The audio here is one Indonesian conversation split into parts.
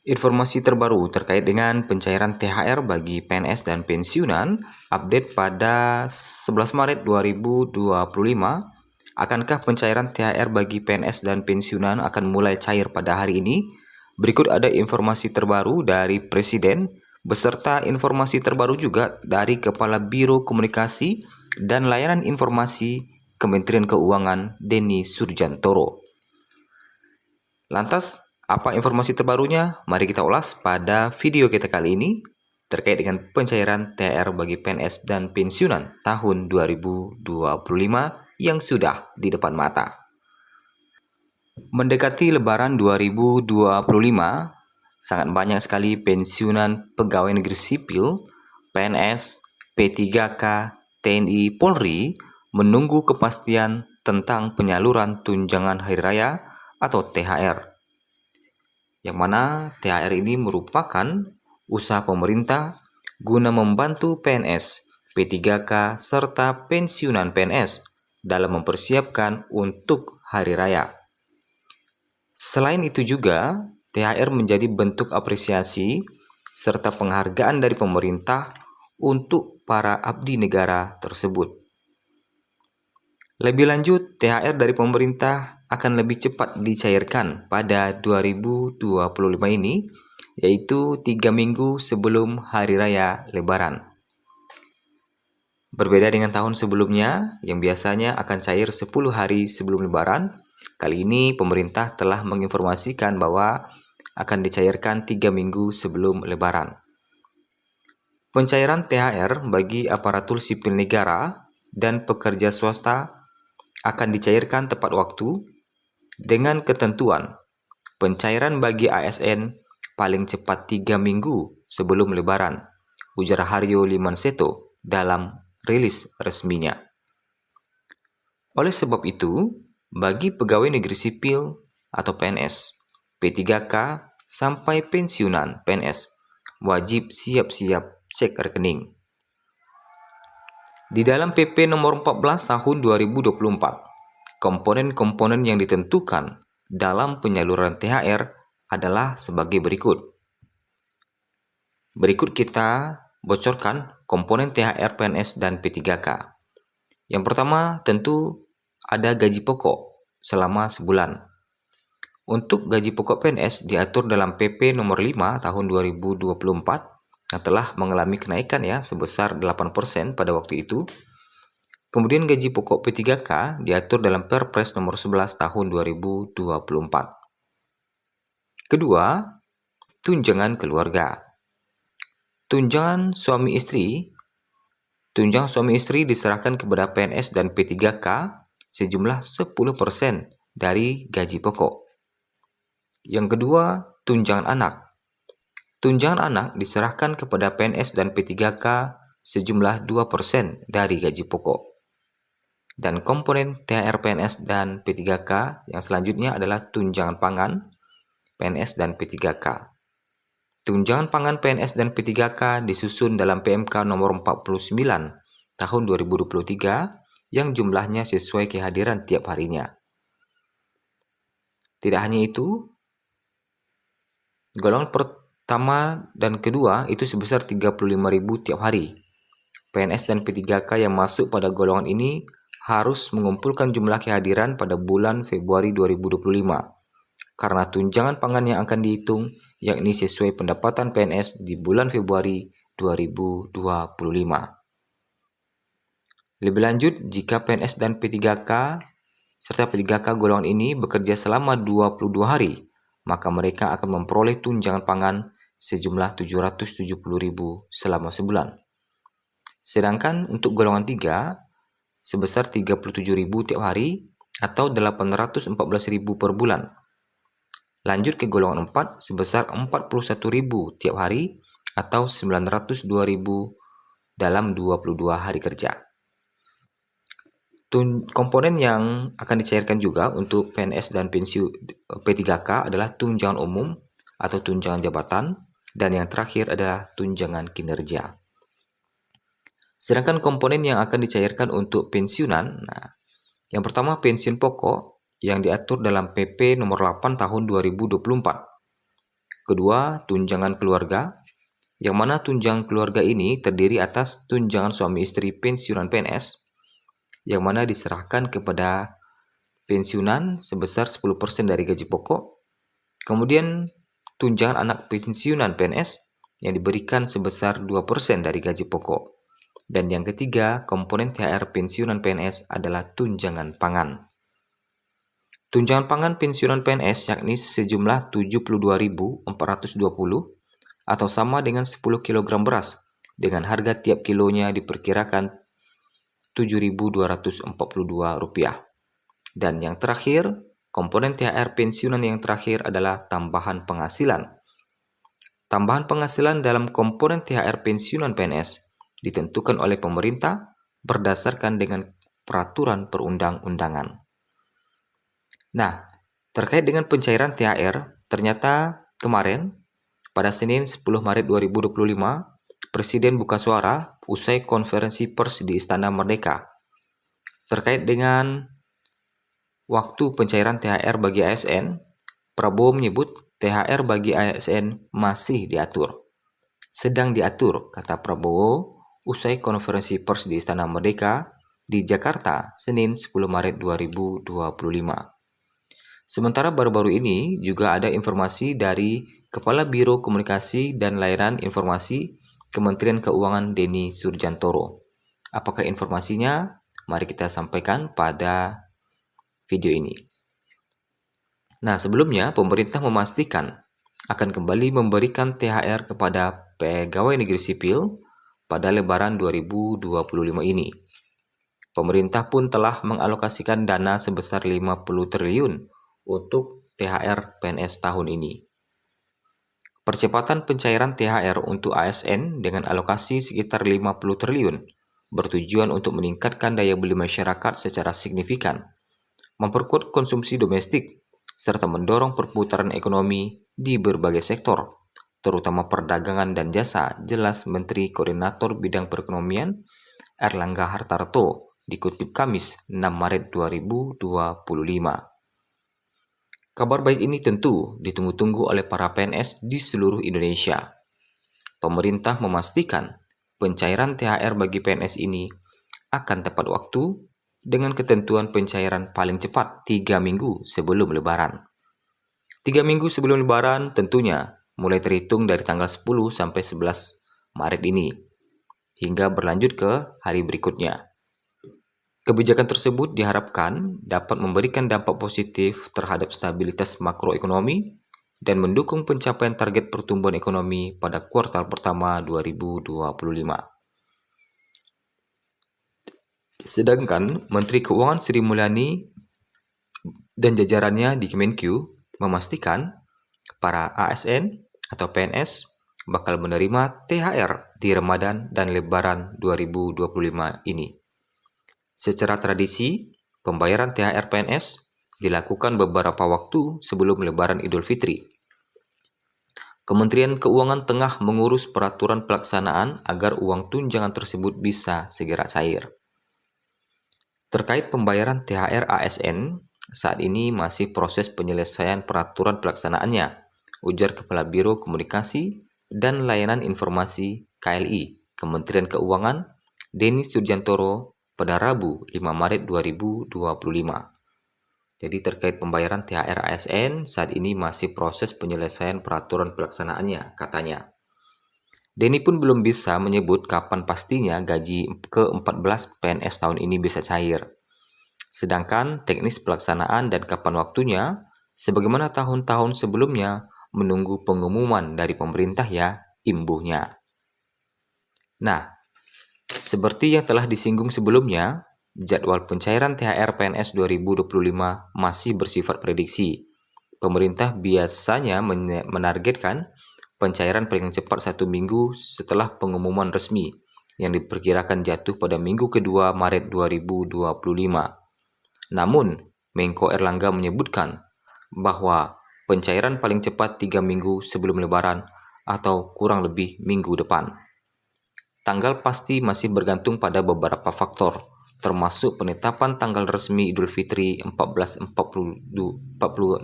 Informasi terbaru terkait dengan pencairan THR bagi PNS dan pensiunan, update pada 11 Maret 2025. Akankah pencairan THR bagi PNS dan pensiunan akan mulai cair pada hari ini? Berikut ada informasi terbaru dari Presiden, beserta informasi terbaru juga dari Kepala Biro Komunikasi dan Layanan Informasi Kementerian Keuangan, Denny Surjantoro. Lantas, apa informasi terbarunya? Mari kita ulas pada video kita kali ini terkait dengan pencairan THR bagi PNS dan pensiunan tahun 2025 yang sudah di depan mata. Mendekati Lebaran 2025, sangat banyak sekali pensiunan pegawai negeri sipil, PNS, P3K, TNI, Polri menunggu kepastian tentang penyaluran tunjangan hari raya atau THR. Yang mana THR ini merupakan usaha pemerintah guna membantu PNS, P3K, serta pensiunan PNS dalam mempersiapkan untuk hari raya. Selain itu juga, THR menjadi bentuk apresiasi serta penghargaan dari pemerintah untuk para abdi negara tersebut. Lebih lanjut, THR dari pemerintah akan lebih cepat dicairkan pada 2025 ini, yaitu 3 minggu sebelum Hari Raya Lebaran. Berbeda dengan tahun sebelumnya, yang biasanya akan cair 10 hari sebelum Lebaran, kali ini pemerintah telah menginformasikan bahwa akan dicairkan 3 minggu sebelum Lebaran. Pencairan THR bagi aparatur sipil negara dan pekerja swasta akan dicairkan tepat waktu dengan ketentuan pencairan bagi ASN paling cepat 3 minggu sebelum Lebaran, ujar Haryo Limanseto dalam rilis resminya. Oleh sebab itu, bagi pegawai negeri sipil atau PNS, P3K sampai pensiunan PNS wajib siap-siap cek rekening. Di dalam PP nomor 14 tahun 2024, komponen-komponen yang ditentukan dalam penyaluran THR adalah sebagai berikut. Berikut kita bocorkan komponen THR PNS dan P3K. Yang pertama tentu ada gaji pokok selama sebulan. Untuk gaji pokok PNS diatur dalam PP nomor 5 tahun 2024 yang telah mengalami kenaikan sebesar 8% pada waktu itu. Kemudian gaji pokok P3K diatur dalam Perpres nomor 11 tahun 2024. Kedua, tunjangan keluarga. Tunjangan suami istri diserahkan kepada PNS dan P3K sejumlah 10% dari gaji pokok. Yang kedua, tunjangan anak. Tunjangan anak diserahkan kepada PNS dan P3K sejumlah 2% dari gaji pokok. Dan komponen THR PNS dan P3K yang selanjutnya adalah tunjangan pangan PNS dan P3K. Tunjangan pangan PNS dan P3K disusun dalam PMK nomor 49 tahun 2023 yang jumlahnya sesuai kehadiran tiap harinya. Tidak hanya itu, golongan pertama dan kedua itu sebesar 35.000 tiap hari. PNS dan P3K yang masuk pada golongan ini harus mengumpulkan jumlah kehadiran pada bulan Februari 2025. Karena tunjangan pangan yang akan dihitung yakni sesuai pendapatan PNS di bulan Februari 2025. Lebih lanjut, jika PNS dan P3K serta P3K golongan ini bekerja selama 22 hari, maka mereka akan memperoleh tunjangan pangan sejumlah 770.000 selama sebulan. Sedangkan untuk golongan 3 sebesar 37.000 tiap hari atau 814.000 per bulan. Lanjut ke golongan 4 sebesar 41.000 tiap hari atau 902.000 dalam 22 hari kerja. Komponen yang akan dicairkan juga untuk PNS dan P3K adalah tunjangan umum atau tunjangan jabatan, dan yang terakhir adalah tunjangan kinerja. Sedangkan komponen yang akan dicairkan untuk pensiunan, yang pertama pensiun pokok yang diatur dalam PP nomor 8 tahun 2024. Kedua, tunjangan keluarga, yang mana tunjangan keluarga ini terdiri atas tunjangan suami istri pensiunan PNS, yang mana diserahkan kepada pensiunan sebesar 10% dari gaji pokok. Kemudian, tunjangan anak pensiunan PNS yang diberikan sebesar 2% dari gaji pokok. Dan yang ketiga, komponen THR pensiunan PNS adalah tunjangan pangan. Tunjangan pangan pensiunan PNS yakni sejumlah 72.420 atau sama dengan 10 kg beras dengan harga tiap kilonya diperkirakan Rp7.242. Dan yang terakhir, komponen THR pensiunan yang terakhir adalah tambahan penghasilan. Tambahan penghasilan dalam komponen THR pensiunan PNS ditentukan oleh pemerintah berdasarkan dengan peraturan perundang-undangan. Nah, terkait dengan pencairan THR, ternyata kemarin pada Senin 10 Maret 2025, Presiden buka suara usai konferensi pers di Istana Merdeka terkait dengan waktu pencairan THR bagi ASN. Prabowo menyebut THR bagi ASN masih diatur. Sedang diatur, kata Prabowo usai konferensi pers di Istana Merdeka di Jakarta, Senin 10 Maret 2025. Sementara baru-baru ini juga ada informasi dari Kepala Biro Komunikasi dan Layanan Informasi Kementerian Keuangan Denny Surjantoro. Apakah informasinya? Mari kita sampaikan pada video ini. Nah, sebelumnya pemerintah memastikan akan kembali memberikan THR kepada pegawai negeri sipil pada Lebaran 2025 ini. Pemerintah pun telah mengalokasikan dana sebesar 50 triliun untuk THR PNS tahun ini. Percepatan pencairan THR untuk ASN dengan alokasi sekitar 50 triliun bertujuan untuk meningkatkan daya beli masyarakat secara signifikan, memperkuat konsumsi domestik, serta mendorong perputaran ekonomi di berbagai sektor, terutama perdagangan dan jasa, jelas Menteri Koordinator Bidang Perekonomian Erlangga Hartarto dikutip Kamis 6 Maret 2025. Kabar baik ini tentu ditunggu-tunggu oleh para PNS di seluruh Indonesia. Pemerintah memastikan pencairan THR bagi PNS ini akan tepat waktu dengan ketentuan pencairan paling cepat 3 minggu sebelum Lebaran. 3 minggu sebelum Lebaran tentunya mulai terhitung dari tanggal 10 sampai 11 Maret ini, hingga berlanjut ke hari berikutnya. Kebijakan tersebut diharapkan dapat memberikan dampak positif terhadap stabilitas makroekonomi dan mendukung pencapaian target pertumbuhan ekonomi pada kuartal pertama 2025. Sedangkan Menteri Keuangan Sri Mulyani dan jajarannya di Kemenkeu memastikan para ASN atau PNS bakal menerima THR di Ramadan dan Lebaran 2025 ini. Secara tradisi, pembayaran THR PNS dilakukan beberapa waktu sebelum Lebaran Idul Fitri. Kementerian Keuangan tengah mengurus peraturan pelaksanaan agar uang tunjangan tersebut bisa segera cair. Terkait pembayaran THR ASN, saat ini masih proses penyelesaian peraturan pelaksanaannya, ujar Kepala Biro Komunikasi dan Layanan Informasi KLI, Kementerian Keuangan, Denny Surjantoro pada Rabu 5 Maret 2025. Jadi terkait pembayaran THR ASN, saat ini masih proses penyelesaian peraturan pelaksanaannya, katanya. Denny pun belum bisa menyebut kapan pastinya gaji ke-14 PNS tahun ini bisa cair. Sedangkan teknis pelaksanaan dan kapan waktunya, sebagaimana tahun-tahun sebelumnya, menunggu pengumuman dari pemerintah ya, imbuhnya. Nah, seperti yang telah disinggung sebelumnya, jadwal pencairan THR PNS 2025 masih bersifat prediksi. Pemerintah biasanya menargetkan pencairan paling cepat 1 minggu setelah pengumuman resmi yang diperkirakan jatuh pada minggu kedua Maret 2025. Namun, Menko Erlangga menyebutkan bahwa pencairan paling cepat 3 minggu sebelum Lebaran atau kurang lebih minggu depan. Tanggal pasti masih bergantung pada beberapa faktor, termasuk penetapan tanggal resmi Idul Fitri 1446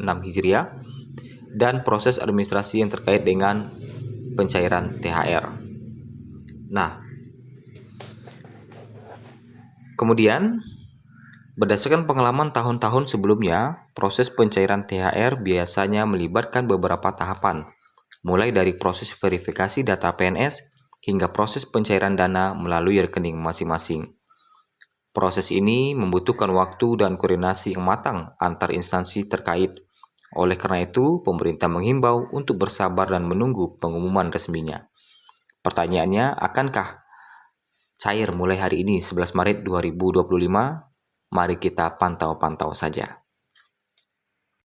Hijriah dan proses administrasi yang terkait dengan pencairan THR. Nah, kemudian berdasarkan pengalaman tahun-tahun sebelumnya, proses pencairan THR biasanya melibatkan beberapa tahapan, mulai dari proses verifikasi data PNS hingga proses pencairan dana melalui rekening masing-masing. Proses ini membutuhkan waktu dan koordinasi yang matang antar instansi terkait. Oleh karena itu, pemerintah menghimbau untuk bersabar dan menunggu pengumuman resminya. Pertanyaannya, akankah cair mulai hari ini 11 Maret 2025? Mari kita pantau-pantau saja.